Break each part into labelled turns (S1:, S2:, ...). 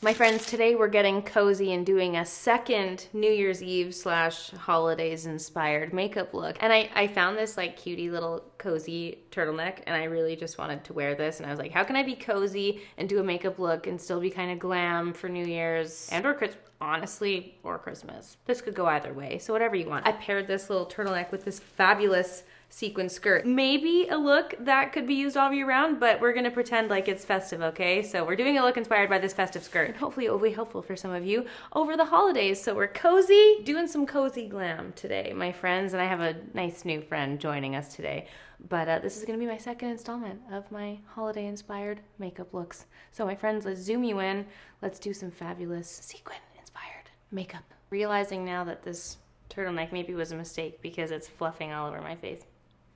S1: My friends, today we're getting cozy and doing a second New Year's Eve / holidays inspired makeup look. And I found this like cutie little cozy turtleneck and I really just wanted to wear this. And I was like, how can I be cozy and do a makeup look and still be kind of glam for New Year's and or Christmas? Honestly, or Christmas. This could go either way, so whatever you want. I paired this little turtleneck with this fabulous sequin skirt. Maybe a look that could be used all year round, but we're gonna pretend like it's festive, okay? So we're doing a look inspired by this festive skirt. And hopefully it will be helpful for some of you over the holidays. So we're cozy, doing some cozy glam today, my friends, and I have a nice new friend joining us today. But this is gonna be my second installment of my holiday inspired makeup looks. So my friends, let's zoom you in. Let's do some fabulous sequin inspired makeup. Realizing now that this turtleneck maybe was a mistake because it's fluffing all over my face.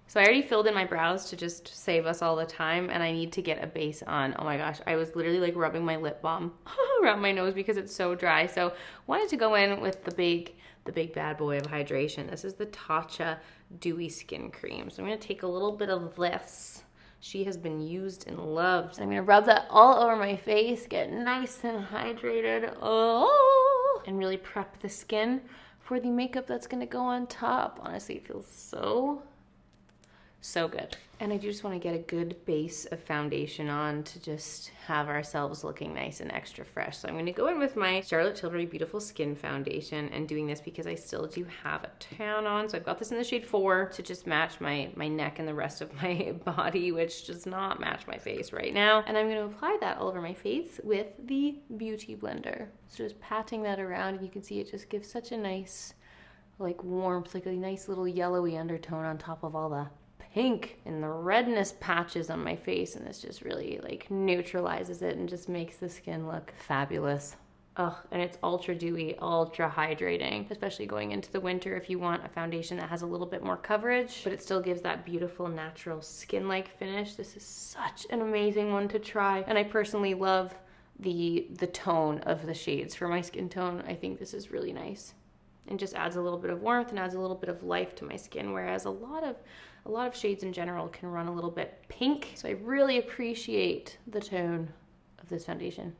S1: So I already filled in my brows to just save us all the time, and I need to get a base on. Oh my gosh, I was literally like rubbing my lip balm around my nose because it's so dry. So wanted to go in with the big bad boy of hydration. This is the Tatcha Dewy Skin Cream. So I'm gonna take a little bit of this. She has been used and loved. I'm gonna rub that all over my face, get nice and hydrated, and really prep the skin for the makeup that's gonna go on top. Honestly, it feels so good. And I do just want to get a good base of foundation on to just have ourselves looking nice and extra fresh. So I'm going to go in with my Charlotte Tilbury Beautiful Skin Foundation, and doing this because I still do have a tan on. So I've got this in the shade 4 to just match my neck and the rest of my body, which does not match my face right now. And I'm going to apply that all over my face with the Beauty Blender. So just patting that around, and you can see it just gives such a nice like warmth, like a nice little yellowy undertone on top of all the pink and the redness patches on my face, and this just really like neutralizes it and just makes the skin look fabulous. Ugh, and it's ultra dewy, ultra hydrating, especially going into the winter if you want a foundation that has a little bit more coverage, but it still gives that beautiful natural skin-like finish. This is such an amazing one to try, and I personally love the tone of the shades for my skin tone. I think this is really nice and just adds a little bit of warmth and adds a little bit of life to my skin, whereas a lot of shades in general can run a little bit pink. So I really appreciate the tone of this foundation.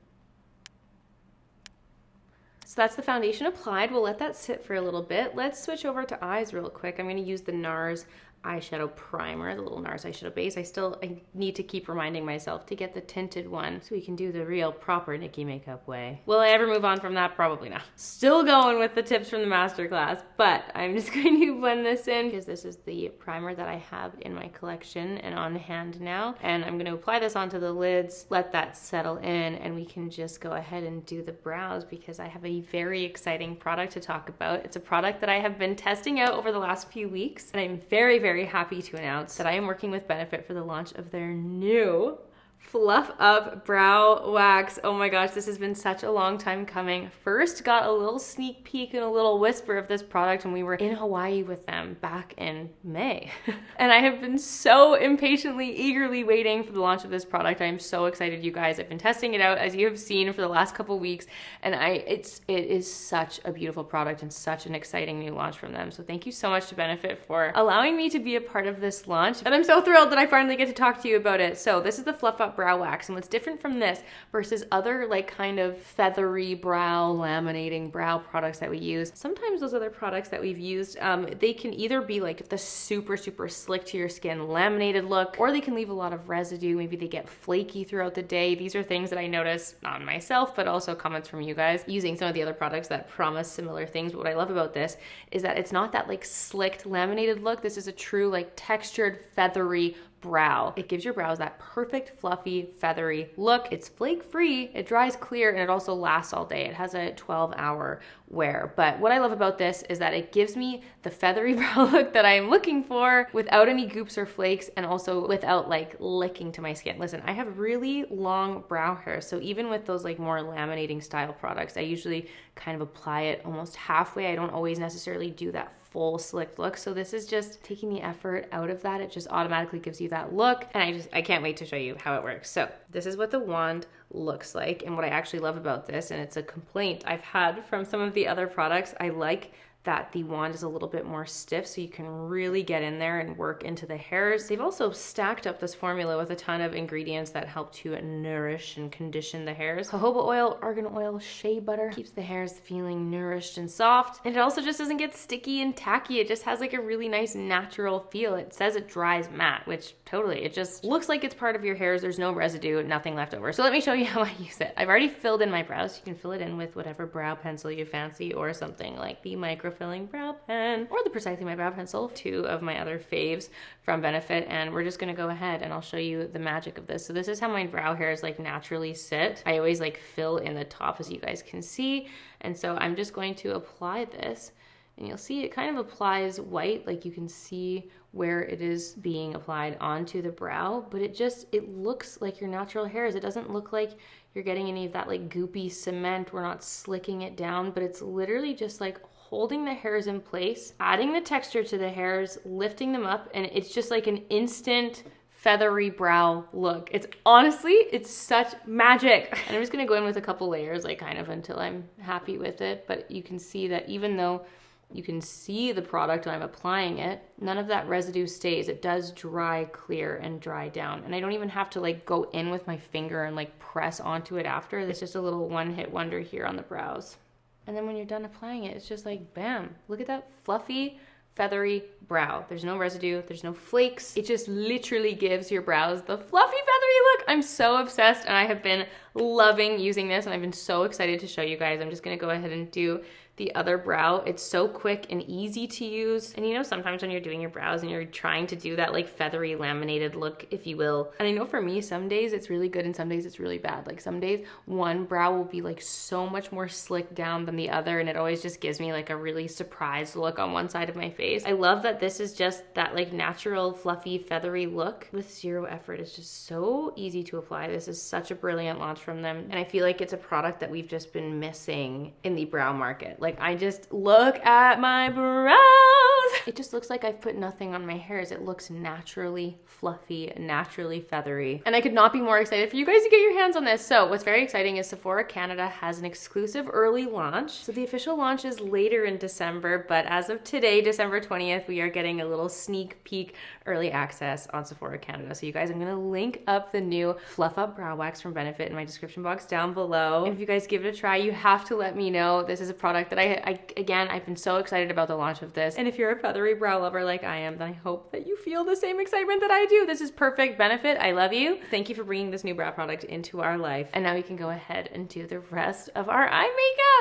S1: So that's the foundation applied. We'll let that sit for a little bit. Let's switch over to eyes real quick. I'm gonna use the NARS eyeshadow primer, the little NARS eyeshadow base. I need to keep reminding myself to get the tinted one so we can do the real proper Nikki makeup way. Will I ever move on from that? Probably not. Still going with the tips from the masterclass, but I'm just going to blend this in because this is the primer that I have in my collection and on hand now. And I'm going to apply this onto the lids, let that settle in, and we can just go ahead and do the brows because I have a very exciting product to talk about. It's a product that I have been testing out over the last few weeks, and I'm very happy to announce that I am working with Benefit for the launch of their new Fluff Up Brow Wax. Oh my gosh, this has been such a long time coming. First got a little sneak peek and a little whisper of this product when we were in Hawaii with them back in May. And I have been so impatiently, eagerly waiting for the launch of this product. I am so excited, you guys. I've been testing it out, as you have seen, for the last couple weeks, and it is such a beautiful product and such an exciting new launch from them. So thank you so much to Benefit for allowing me to be a part of this launch. And I'm so thrilled that I finally get to talk to you about it. So this is the Fluff Up Brow Wax, and what's different from this versus other like kind of feathery brow, laminating brow products that we use, sometimes those other products that we've used, they can either be like the super slick to your skin laminated look, or they can leave a lot of residue. Maybe they get flaky throughout the day. These are things that I notice, not on myself, but also comments from you guys using some of the other products that promise similar things. But what I love about this is that it's not that like slicked laminated look. This is a true like textured feathery brow. It gives your brows that perfect fluffy feathery look. It's flake free, it dries clear, and it also lasts all day. It has a 12-hour wear. But what I love about this is that it gives me the feathery brow look that I am looking for without any goops or flakes, and also without like licking to my skin. Listen, I have really long brow hair, so even with those like more laminating style products, I usually kind of apply it almost halfway. I don't always necessarily do that full slicked look. So this is just taking the effort out of that. It just automatically gives you that look. And I can't wait to show you how it works. So this is what the wand looks like. And what I actually love about this, and it's a complaint I've had from some of the other products, I like that the wand is a little bit more stiff, so you can really get in there and work into the hairs. They've also stacked up this formula with a ton of ingredients that help to nourish and condition the hairs. Jojoba oil, argan oil, shea butter keeps the hairs feeling nourished and soft. And it also just doesn't get sticky and tacky. It just has like a really nice natural feel. It says it dries matte, which totally, it just looks like it's part of your hairs. There's no residue, nothing left over. So let me show you how I use it. I've already filled in my brows. You can fill it in with whatever brow pencil you fancy, or something like the microfilling brow pen or the Precisely My Brow Pencil, two of my other faves from Benefit. And we're just gonna go ahead and I'll show you the magic of this. So this is how my brow hairs like naturally sit. I always like fill in the top, as you guys can see. And so I'm just going to apply this, and you'll see it kind of applies white, like you can see where it is being applied onto the brow, but it looks like your natural hairs. It doesn't look like you're getting any of that like goopy cement. We're not slicking it down, but it's literally just like holding the hairs in place, adding the texture to the hairs, lifting them up, and it's just like an instant feathery brow look. It's honestly, it's such magic. And I'm just gonna go in with a couple layers, like kind of until I'm happy with it. But you can see that even though you can see the product when I'm applying it, none of that residue stays. It does dry clear and dry down. And I don't even have to like go in with my finger and like press onto it after. It's just a little one-hit wonder here on the brows. And then when you're done applying it, it's just like, bam, look at that fluffy, feathery brow. There's no residue, there's no flakes. It just literally gives your brows the fluffy, feathery look. I'm so obsessed, and I have been loving using this, and I've been so excited to show you guys. I'm just gonna go ahead and do the other brow. It's so quick and easy to use. And you know, sometimes when you're doing your brows and you're trying to do that like feathery laminated look, if you will. And I know for me, some days it's really good and some days it's really bad. Like some days one brow will be like so much more slicked down than the other, and it always just gives me like a really surprised look on one side of my face. I love that this is just that like natural, fluffy, feathery look with zero effort. It's just so easy to apply. This is such a brilliant launch from them. And I feel like it's a product that we've just been missing in the brow market. Like I just look at my brows. It just looks like I've put nothing on my hairs. It looks naturally fluffy, naturally feathery. And I could not be more excited for you guys to get your hands on this. So what's very exciting is Sephora Canada has an exclusive early launch. So the official launch is later in December, but as of today, December 20th, we are getting a little sneak peek early access on Sephora Canada. So you guys, I'm gonna link up the new Fluff Up Brow Wax from Benefit in my description box down below. If you guys give it a try, you have to let me know. This is a product that I've been so excited about the launch of this. And if you're a feathery brow lover like I am, then I hope that you feel the same excitement that I do. This is perfect. Benefit, I love you. Thank you for bringing this new brow product into our life. And now we can go ahead and do the rest of our eye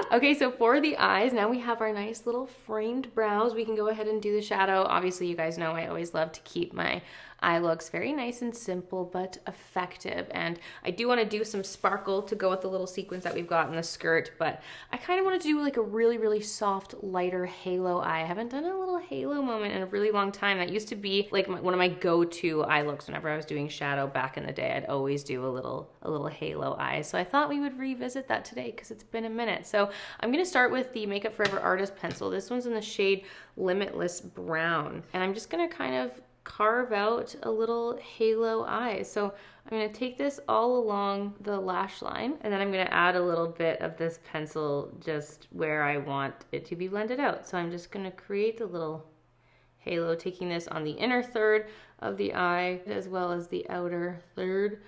S1: makeup. Okay, so for the eyes, now we have our nice little framed brows. We can go ahead and do the shadow. Obviously, you guys know I always love to keep my eye looks very nice and simple but effective, and I do want to do some sparkle to go with the little sequins that we've got in the skirt, but I kind of want to do like a really soft, lighter halo eye. I haven't done a little halo moment in a really long time. That used to be like one of my go-to eye looks whenever I was doing shadow back in the day. I'd always do a little halo eye, so I thought we would revisit that today because it's been a minute. So I'm going to start with the Makeup Forever Artist Pencil. This one's in the shade Limitless Brown, and I'm just going to kind of carve out a little halo eye. So I'm going to take this all along the lash line, and then I'm going to add a little bit of this pencil just where I want it to be blended out. So I'm just going to create a little halo, taking this on the inner third of the eye as well as the outer third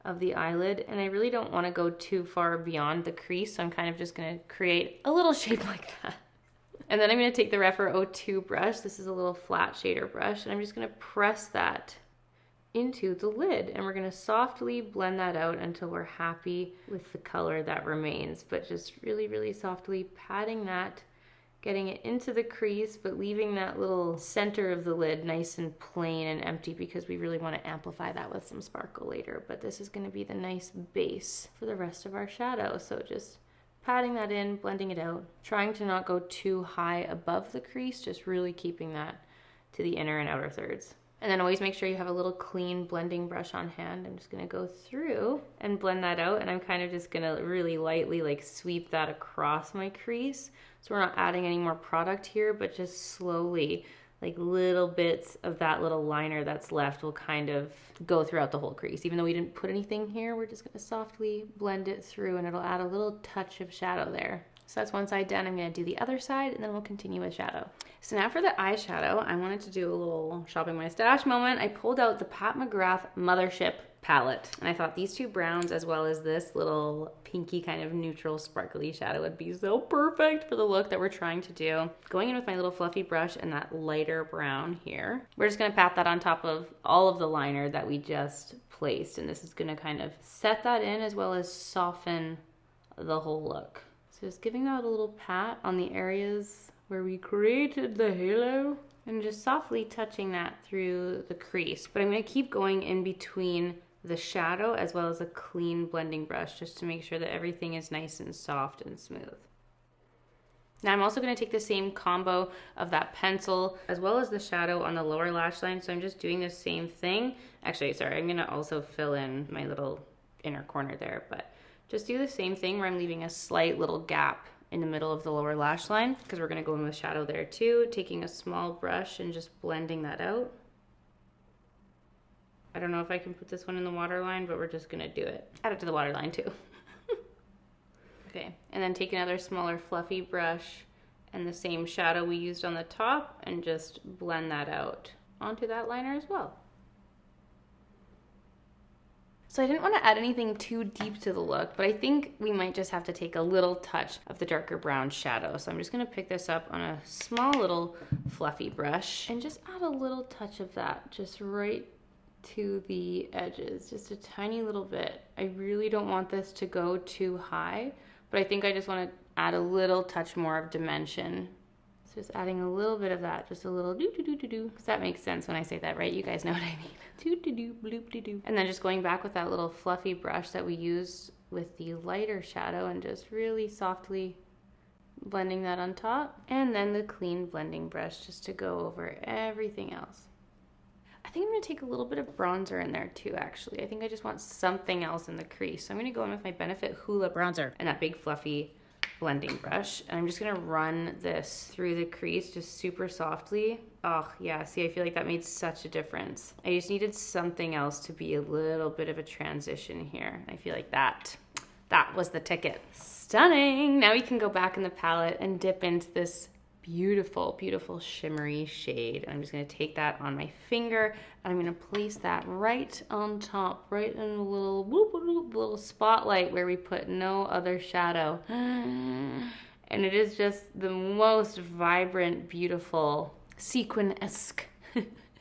S1: of the eyelid. And I really don't want to go too far beyond the crease, so I'm kind of just going to create a little shape like that. And then I'm going to take the Rephr 02 brush. This is a little flat shader brush, and I'm just going to press that into the lid, and we're going to softly blend that out until we're happy with the color that remains, but just really softly patting that, getting it into the crease, but leaving that little center of the lid nice and plain and empty because we really want to amplify that with some sparkle later. But this is going to be the nice base for the rest of our shadow. So just patting that in, blending it out, trying to not go too high above the crease, just really keeping that to the inner and outer thirds. And then always make sure you have a little clean blending brush on hand. I'm just gonna go through and blend that out, and I'm kind of just gonna really lightly like sweep that across my crease. So we're not adding any more product here, but just slowly, like little bits of that little liner that's left will kind of go throughout the whole crease. Even though we didn't put anything here, we're just gonna softly blend it through, and it'll add a little touch of shadow there. So that's one side done. I'm going to do the other side and then we'll continue with shadow. So now for the eyeshadow, I wanted to do a little shopping my stash moment. I pulled out the Pat McGrath Mothership palette and I thought these two browns as well as this little pinky kind of neutral sparkly shadow would be so perfect for the look that we're trying to do. Going in with my little fluffy brush and that lighter brown here. We're just going to pat that on top of all of the liner that we just placed, and this is going to kind of set that in as well as soften the whole look. So just giving that a little pat on the areas where we created the halo and just softly touching that through the crease. But I'm going to keep going in between the shadow as well as a clean blending brush just to make sure that everything is nice and soft and smooth. Now I'm also going to take the same combo of that pencil as well as the shadow on the lower lash line. So I'm just doing the same thing. Actually, sorry, I'm going to also fill in my little inner corner there, but just do the same thing where I'm leaving a slight little gap in the middle of the lower lash line because we're going to go in with shadow there too, taking a small brush and just blending that out. I don't know if I can put this one in the waterline, but we're just gonna do it. Add it to the waterline too. Okay, and then take another smaller fluffy brush and the same shadow we used on the top and just blend that out onto that liner as well. So I didn't want to add anything too deep to the look, but I think we might just have to take a little touch of the darker brown shadow. So I'm just gonna pick this up on a small little fluffy brush and just add a little touch of that just right to the edges, just a tiny little bit. I really don't want this to go too high, but I think I just want to add a little touch more of dimension. So just adding a little bit of that, just a little do-do-do-do-do, because that makes sense when I say that, right? You guys know what I mean. Do-do-do, bloop-de-doo. And then just going back with that little fluffy brush that we used with the lighter shadow and just really softly blending that on top. And then the clean blending brush just to go over everything else. I think I'm going to take a little bit of bronzer in there too, actually. I think I just want something else in the crease. So I'm going to go in with my Benefit Hoola bronzer and that big fluffy blending brush. And I'm just going to run this through the crease just super softly. Oh yeah, see, I feel like that made such a difference. I just needed something else to be a little bit of a transition here. I feel like that was the ticket. Stunning! Now we can go back in the palette and dip into this beautiful, beautiful shimmery shade. I'm just going to take that on my finger and I'm going to place that right on top, right in a little whoop, whoop, little spotlight where we put no other shadow. And it is just the most vibrant, beautiful, sequin-esque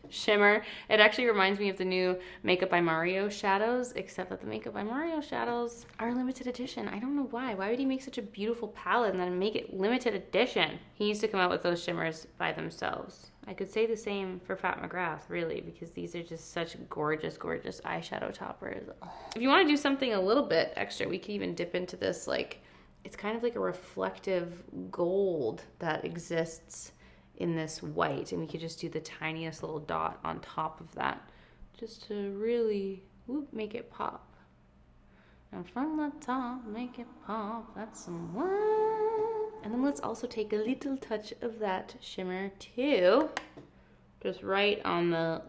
S1: shimmer. It actually reminds me of the new Makeup by Mario shadows, except that the Makeup by Mario shadows are limited edition. I don't know why. Why would he make such a beautiful palette and then make it limited edition? He needs to come out with those shimmers by themselves. I could say the same for Pat McGrath, really, because these are just such gorgeous, gorgeous eyeshadow toppers. If you want to do something a little bit extra, we could even dip into this, like, it's kind of like a reflective gold that exists in this white, and we could just do the tiniest little dot on top of that just to really make it pop. And from the top, make it pop. That's some white. And then let's also take a little touch of that shimmer too, just right on the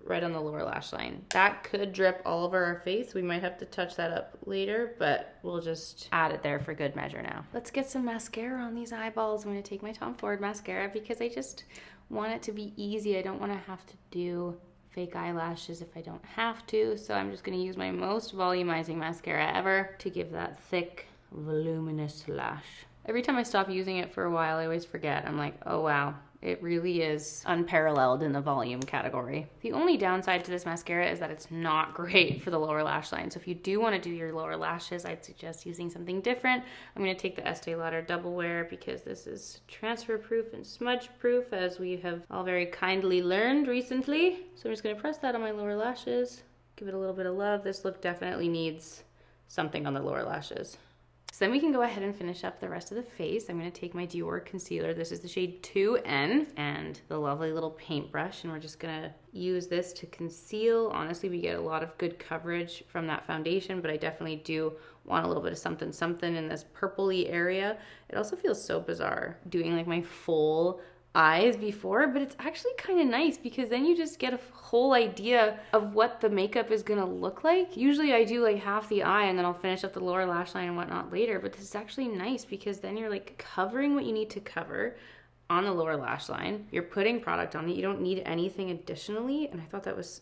S1: lower lash line. That could drip all over our face. We might have to touch that up later, but we'll just add it there for good measure now. Let's get some mascara on these eyeballs. I'm going to take my Tom Ford mascara because I just want it to be easy. I don't want to have to do fake eyelashes if I don't have to. So I'm just going to use my most volumizing mascara ever to give that thick, voluminous lash. Every time I stop using it for a while, I always forget. I'm like, oh wow, it really is unparalleled in the volume category. The only downside to this mascara is that it's not great for the lower lash line. So if you do want to do your lower lashes, I'd suggest using something different. I'm going to take the Estee Lauder Double Wear because this is transfer proof and smudge proof, as we have all very kindly learned recently. So I'm just going to press that on my lower lashes, give it a little bit of love. This look definitely needs something on the lower lashes. So then we can go ahead and finish up the rest of the face. I'm going to take my Dior concealer. This is the shade 2N and the lovely little paintbrush, and we're just going to use this to conceal. Honestly, we get a lot of good coverage from that foundation, but I definitely do want a little bit of something something in this purpley area. It also feels so bizarre doing like my full eyes before, but it's actually kind of nice because then you just get a whole idea of what the makeup is gonna look like. Usually I do like half the eye and then I'll finish up the lower lash line and whatnot later, but this is actually nice because then you're like covering what you need to cover on the lower lash line. You're putting product on it. You don't need anything additionally. And I thought that was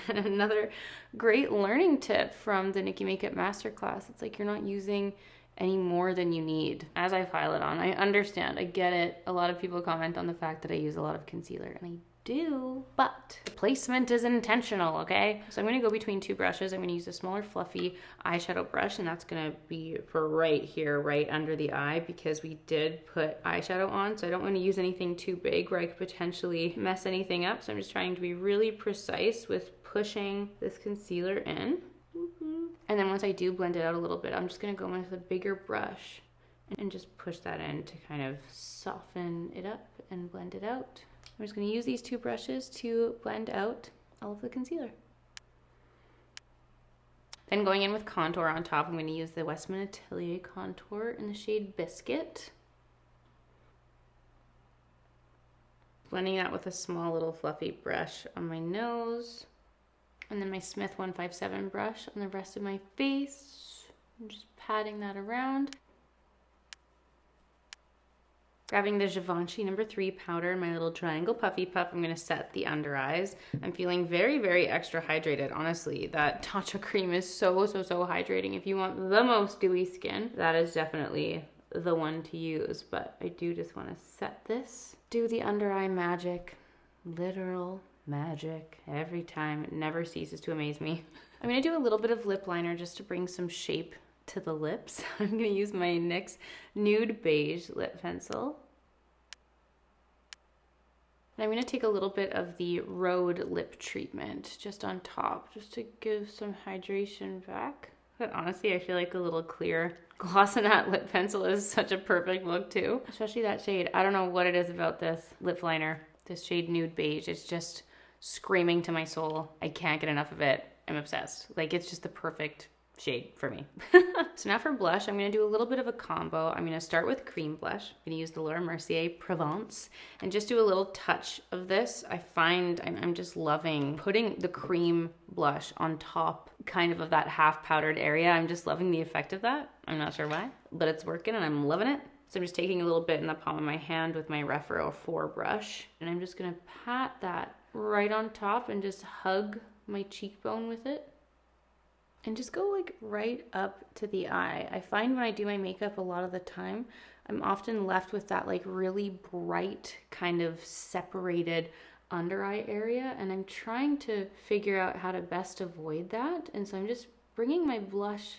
S1: another great learning tip from the Nikki Makeup Masterclass. It's like you're not using any more than you need. As I file it on, I understand, I get it. A lot of people comment on the fact that I use a lot of concealer, and I do, but the placement is intentional, okay? So I'm gonna go between two brushes. I'm gonna use a smaller fluffy eyeshadow brush, and that's gonna be for right here, right under the eye, because we did put eyeshadow on, so I don't wanna use anything too big where I could potentially mess anything up. So I'm just trying to be really precise with pushing this concealer in. And then once I do blend it out a little bit, I'm just gonna go in with a bigger brush and just push that in to kind of soften it up and blend it out. I'm just going to use these two brushes to blend out all of the concealer. Then going in with contour on top, I'm going to use the Westman Atelier contour in the shade Biscuit. Blending that with a small little fluffy brush on my nose. And then my Smith 157 brush on the rest of my face. I'm just patting that around. Grabbing the Givenchy No. 3 powder in my little triangle puffy puff, I'm going to set the under eyes. I'm feeling very, very extra hydrated. Honestly, that Tatcha cream is so hydrating. If you want the most dewy skin, that is definitely the one to use. But I do just want to set this. Do the under eye magic. Literal magic. Every time. It never ceases to amaze me. I'm going to do a little bit of lip liner just to bring some shape to the lips. I'm going to use my NYX Nude Beige lip pencil. And I'm going to take a little bit of the Rhode lip treatment just on top, just to give some hydration back. But honestly, I feel like a little clear gloss in that lip pencil is such a perfect look too. Especially that shade. I don't know what it is about this lip liner, this shade Nude Beige. It's just screaming to my soul. I can't get enough of it. I'm obsessed. Like, it's just the perfect shade for me. So now for blush, I'm going to do a little bit of a combo. I'm going to start with cream blush. I'm going to use the Laura Mercier Provence and just do a little touch of this. I find I'm just loving putting the cream blush on top kind of that half powdered area. I'm just loving the effect of that. I'm not sure why, but it's working and I'm loving it. So I'm just taking a little bit in the palm of my hand with my Refero 4 brush, and I'm just going to pat that right on top and just hug my cheekbone with it. And just go like right up to the eye. I find when I do my makeup a lot of the time, I'm often left with that like really bright kind of separated under eye area. And I'm trying to figure out how to best avoid that. And so I'm just bringing my blush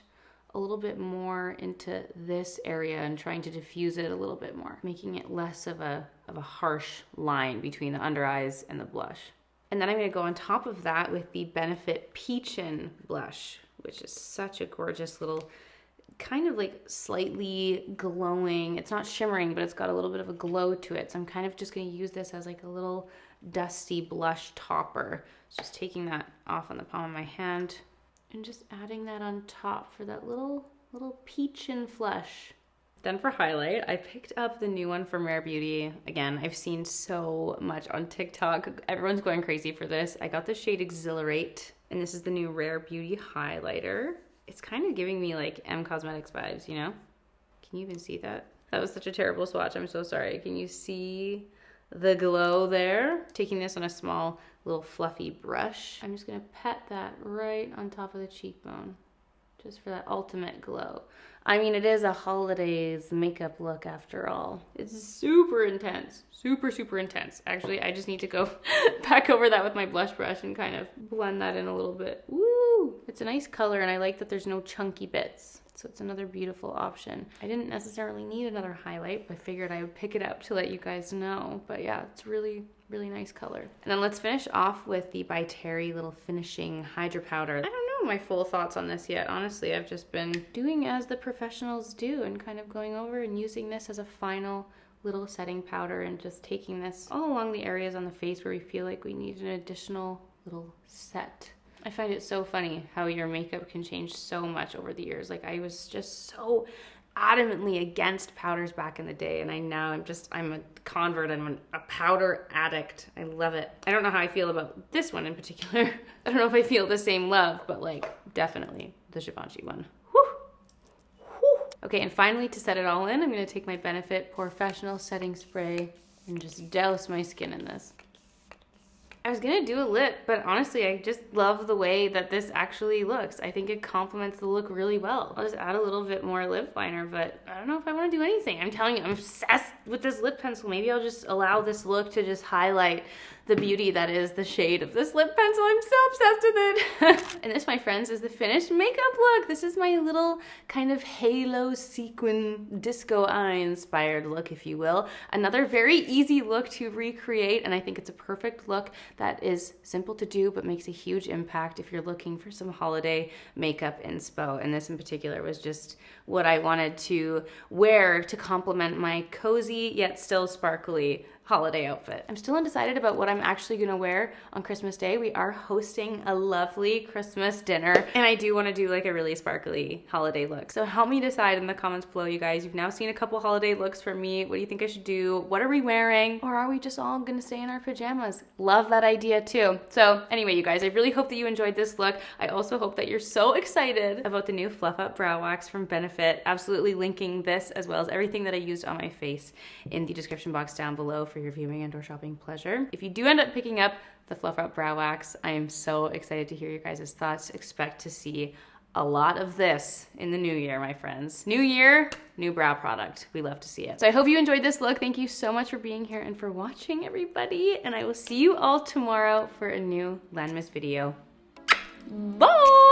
S1: a little bit more into this area and trying to diffuse it a little bit more, making it less of a harsh line between the under eyes and the blush. And then I'm going to go on top of that with the Benefit Peachin blush, which is such a gorgeous little kind of like slightly glowing. It's not shimmering, but it's got a little bit of a glow to it. So I'm kind of just going to use this as like a little dusty blush topper. So just taking that off on the palm of my hand and just adding that on top for that little peachin flush. Then for highlight, I picked up the new one from Rare Beauty. Again, I've seen so much on TikTok. Everyone's going crazy for this. I got the shade Exhilarate, and this is the new Rare Beauty highlighter. It's kind of giving me like M Cosmetics vibes, you know? Can you even see that? That was such a terrible swatch. I'm so sorry. Can you see the glow there? Taking this on a small little fluffy brush, I'm just gonna pat that right on top of the cheekbone, just for that ultimate glow. I mean, it is a holidays makeup look after all. It's super intense, super intense. Actually, I just need to go back over that with my blush brush and kind of blend that in a little bit. Woo! It's a nice color and I like that there's no chunky bits. So it's another beautiful option. I didn't necessarily need another highlight, but I figured I would pick it up to let you guys know. But yeah, it's really nice color. And then let's finish off with the By Terry little finishing Hydra Powder. I don't know my full thoughts on this yet. Honestly, I've just been doing as the professionals do and kind of going over and using this as a final little setting powder and just taking this all along the areas on the face where we feel like we need an additional little set. I find it so funny how your makeup can change so much over the years. Like, I was just so adamantly against powders back in the day, and I'm a convert. I'm a powder addict. I love it. I don't know how I feel about this one in particular. I don't know if I feel the same love, but like definitely the Givenchy one. Whew. Whew. Okay, and finally, to set it all in, I'm gonna take my Benefit Professional Setting Spray and just douse my skin in this. I was gonna do a lip, but honestly, I just love the way that this actually looks. I think it complements the look really well. I'll just add a little bit more lip liner, but I don't know if I wanna do anything. I'm telling you, I'm obsessed with this lip pencil. Maybe I'll just allow this look to just highlight the beauty that is the shade of this lip pencil. I'm so obsessed with it. And this, my friends, is the finished makeup look. This is my little kind of halo sequin disco eye inspired look, if you will. Another very easy look to recreate, and I think it's a perfect look that is simple to do but makes a huge impact if you're looking for some holiday makeup inspo. And this in particular was just what I wanted to wear to complement my cozy yet still sparkly holiday outfit. I'm still undecided about what I'm actually gonna wear on Christmas Day. We are hosting a lovely Christmas dinner, and I do wanna do like a really sparkly holiday look. So help me decide in the comments below, you guys. You've now seen a couple holiday looks from me. What do you think I should do? What are we wearing? Or are we just all gonna stay in our pajamas? Love that idea too. So anyway, you guys, I really hope that you enjoyed this look. I also hope that you're so excited about the new Fluff Up Brow Wax from Benefit. Absolutely linking this as well as everything that I used on my face in the description box down below for your viewing and or shopping pleasure. If you do end up picking up the Fluff Up Brow Wax, I am so excited to hear your guys' thoughts. Expect to see a lot of this in the new year, my friends. New year, new brow product. We love to see it. So I hope you enjoyed this look. Thank you so much for being here and for watching, everybody. And I will see you all tomorrow for a new Landmas video. Bye!